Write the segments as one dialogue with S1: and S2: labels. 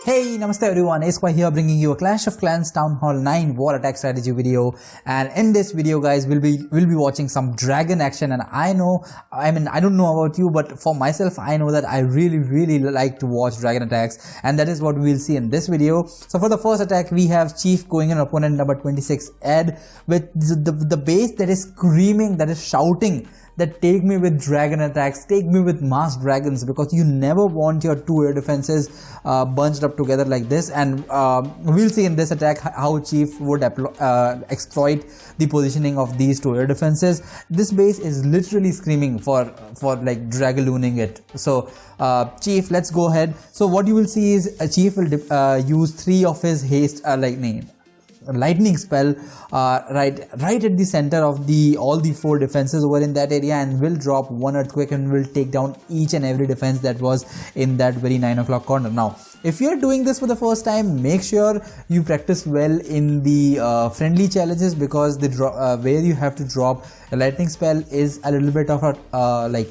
S1: Hey, namaste everyone, Asquare here bringing you a Clash of Clans Town Hall 9 war attack strategy video. And in this video guys, we'll be watching some dragon action. And I don't know about you, but for myself, I know that I really like to watch dragon attacks, and that is what we'll see in this video. So for the first attack, we have Chief going in opponent number 26 Ed with the base that is screaming, that is shouting that take me with dragon attacks, take me with mass dragons, because you never want your two air defenses bunched up together like this. And we'll see in this attack how Chief would exploit the positioning of these two air defenses. This base is literally screaming for like dragalooning it. So Chief, let's go ahead. So what you will see is Chief will use 3 of his haste lightning spell right at the center of all the 4 defenses over in that area, and will drop 1 earthquake and will take down each and every defense that was in that very 9 o'clock corner. Now if you're doing this for the first time, make sure you practice well in the friendly challenges, because the where you have to drop a lightning spell is a little bit of a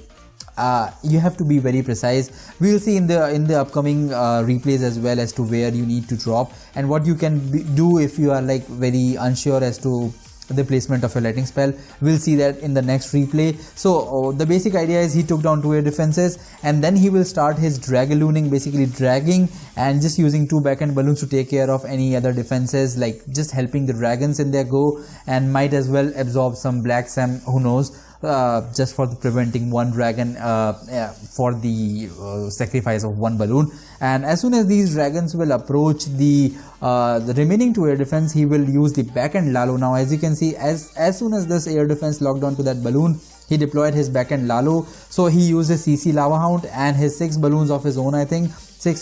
S1: you have to be very precise. We'll see in the upcoming replays as well as to where you need to drop and what you can do if you are like very unsure as to the placement of a lightning spell. We'll see that in the next replay. So the basic idea is he took down 2 air defenses, and then he will start his dragalooning, basically dragging and just using 2 backend balloons to take care of any other defenses, like just helping the dragons in their go, and might as well absorb some black sam, who knows, just for preventing 1 dragon for the sacrifice of 1 balloon. And as soon as these dragons will approach the remaining 2 air defense, he will use the backend lalo. Now as you can see, as soon as this air defense locked onto that balloon, he deployed his backend lalo. So he used his CC lava hound and his 6 balloons of his own, I think 6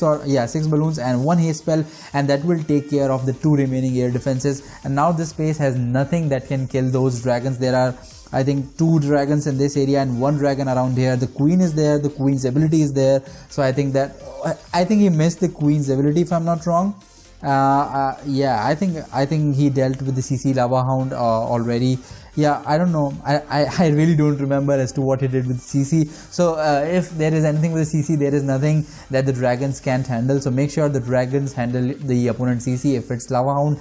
S1: balloons and 1 haste spell, and that will take care of the 2 remaining air defenses. And now this space has nothing that can kill those dragons. There are, I think, 2 dragons in this area and 1 dragon around here. The queen is there, the queen's ability is there. So I think he missed the queen's ability, if I'm not wrong. Yeah, I think he dealt with the CC lava hound already. Yeah, I don't know, I really don't remember as to what he did with CC. So if there is anything with the CC, there is nothing that the dragons can't handle. So make sure the dragons handle the opponent's CC. If it's lava hound,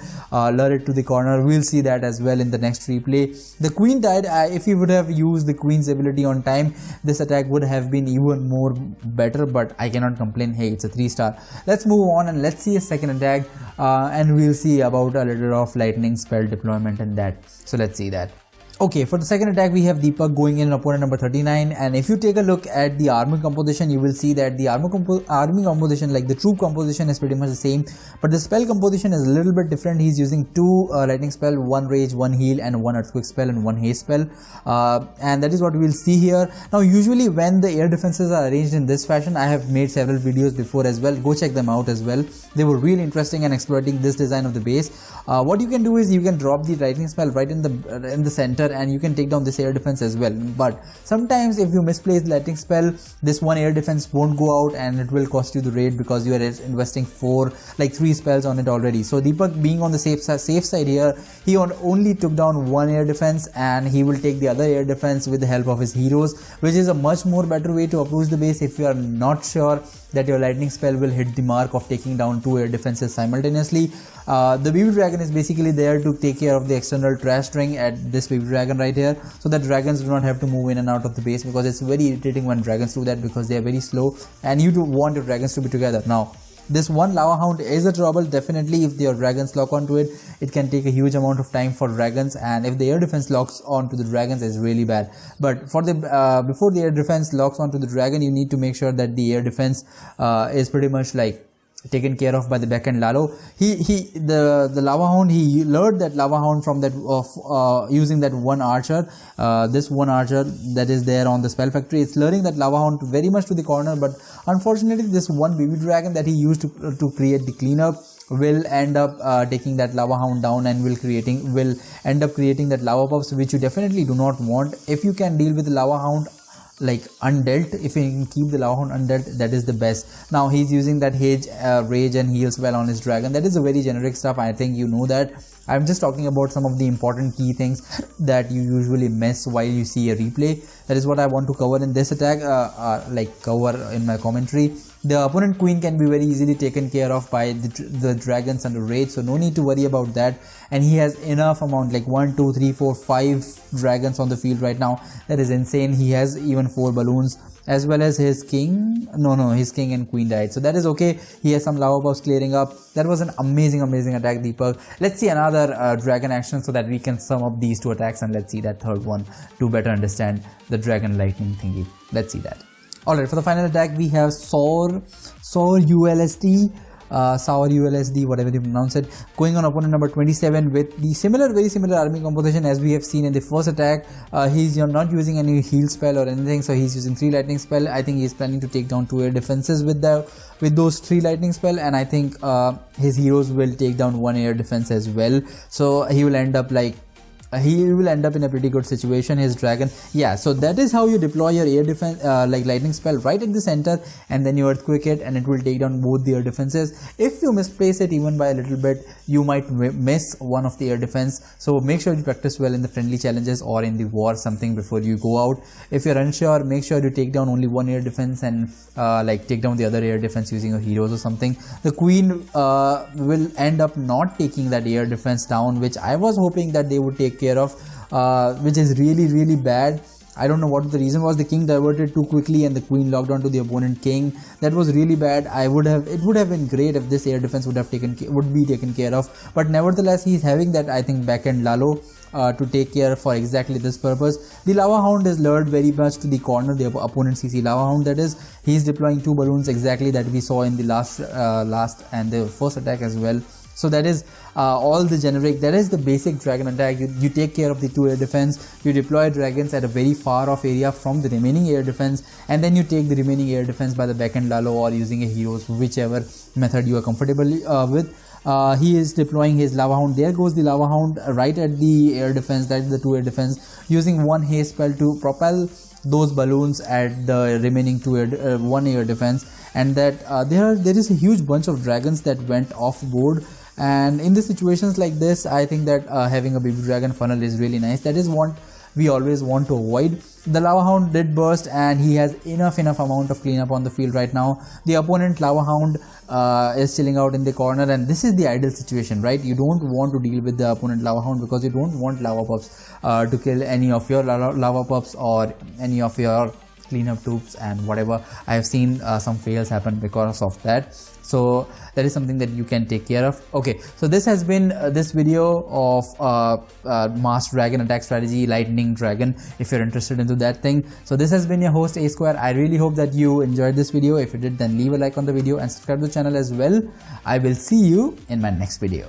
S1: lure it to the corner. We'll see that as well in the next replay. The queen died. If he would have used the queen's ability on time, this attack would have been even more better, but I cannot complain. Hey, it's a 3-star. Let's move on and let's see a second attack, and we'll see about a little of lightning spell deployment and that. So let's see that. Okay, for the second attack, we have Deepak going in opponent number 39, and if you take a look at the army composition, you will see that the army composition, like the troop composition, is pretty much the same, but the spell composition is a little bit different. He's using 2 lightning spell, 1 rage, 1 heal, and 1 earthquake spell and 1 haste spell, and that is what we'll see here. Now usually when the air defenses are arranged in this fashion, I have made several videos before as well. Go check them out as well. They were really interesting and exploiting this design of the base. What you can do is you can drop the lightning spell right in the center, and you can take down this air defense as well. But sometimes if you misplace the lightning spell, this 1 air defense won't go out and it will cost you the raid, because you are investing 3 spells on it already. So Deepak, being on the safe side here, he only took down 1 air defense, and he will take the other air defense with the help of his heroes, which is a much more better way to approach the base if you are not sure that your lightning spell will hit the mark of taking down 2 air defenses simultaneously. The baby dragon is basically there to take care of the external trash string at this baby dragon right here, so that dragons do not have to move in and out of the base, because it's very irritating when dragons do that, because they are very slow and you do want your dragons to be together. Now this 1 lava hound is a trouble. Definitely if your dragons lock onto it, it can take a huge amount of time for dragons, and if the air defense locks onto the dragons, it's really bad. But for the before the air defense locks onto the dragon, you need to make sure that the air defense is pretty much like taken care of by the backend lalo. The lava hound, he lured that lava hound from that using that 1 archer, this 1 archer that is there on the spell factory. It's luring that lava hound very much to the corner, but unfortunately this 1 baby dragon that he used to create the cleanup will end up taking that lava hound down, and will end up creating that lava puffs, which you definitely do not want. If you can deal with the lava hound like undealt, if you can keep the lava hound undealt, that is the best. Now he's using that rage and heal spell on his dragon. That is a very generic stuff, I think you know that. I'm just talking about some of the important key things that you usually miss while you see a replay. That is what I want to cover in this attack, cover in my commentary. The opponent queen can be very easily taken care of by the dragons under raid, so no need to worry about that. And he has enough amount, like 1 2 3 4 5 dragons on the field right now. That is insane. He has even 4 balloons, as well as his king. His king and queen died, so that is okay. He has some lava puffs clearing up. That was an amazing attack, Deepak. Let's see another dragon action so that we can sum up these 2 attacks, and let's see that third one to better understand the dragon lightning thingy. Let's see that. Alright, for the final attack we have Sour ULSD, whatever you pronounce it, going on opponent number 27 with the very similar army composition as we have seen in the first attack. He's not using any heal spell or anything, so he's using 3 lightning spell. I think he's planning to take down 2 air defenses with those 3 lightning spell, and I think his heroes will take down 1 air defense as well. So he will end up in a pretty good situation, his dragon. Yeah, so that is how you deploy your air defense, like lightning spell right at the center, and then you earthquake it, and it will take down both the air defenses. If you misplace it even by a little bit, you might miss one of the air defense, so make sure you practice well in the friendly challenges or in the war something before you go out. If you're unsure, make sure you take down only 1 air defense and like take down the other air defense using your heroes or something. The queen will end up not taking that air defense down, which I was hoping that they would take care of, which is really bad. I don't know what the reason was. The king diverted too quickly and the queen locked onto the opponent king. That was really bad. It would have been great if this air defense would be taken care of, but nevertheless he's having that, I think, back-end lalo to take care for exactly this purpose. The lava hound is lured very much to the corner, the opponent CC lava hound, that is. He's deploying 2 balloons exactly that we saw in the last and the first attack as well. So that is all the generic, that is the basic dragon attack. You take care of the 2 air defense, you deploy dragons at a very far off area from the remaining air defense, and then you take the remaining air defense by the backend lalo or using a heroes, whichever method you are comfortable with. He is deploying his lava hound. There goes the lava hound right at the air defense, that is the 2 air defense, using 1 haste spell to propel those balloons at the remaining 1 air defense. And that there is a huge bunch of dragons that went off board. And in the situations like this, I think that having a baby dragon funnel is really nice. That is what we always want to avoid. The lava hound did burst, and he has enough amount of cleanup on the field right now. The opponent lava hound is chilling out in the corner, and this is the ideal situation, right? You don't want to deal with the opponent lava hound because you don't want lava pups to kill any of your lava pups or any of your cleanup troops and whatever. I have seen some fails happen because of that, so that is something that you can take care of. Okay, so this has been this video of mass dragon attack strategy, lightning dragon, if you're interested into that thing. So this has been your host Asquare. I really hope that you enjoyed this video. If you did, then leave a like on the video and subscribe to the channel as well. I will see you in my next video.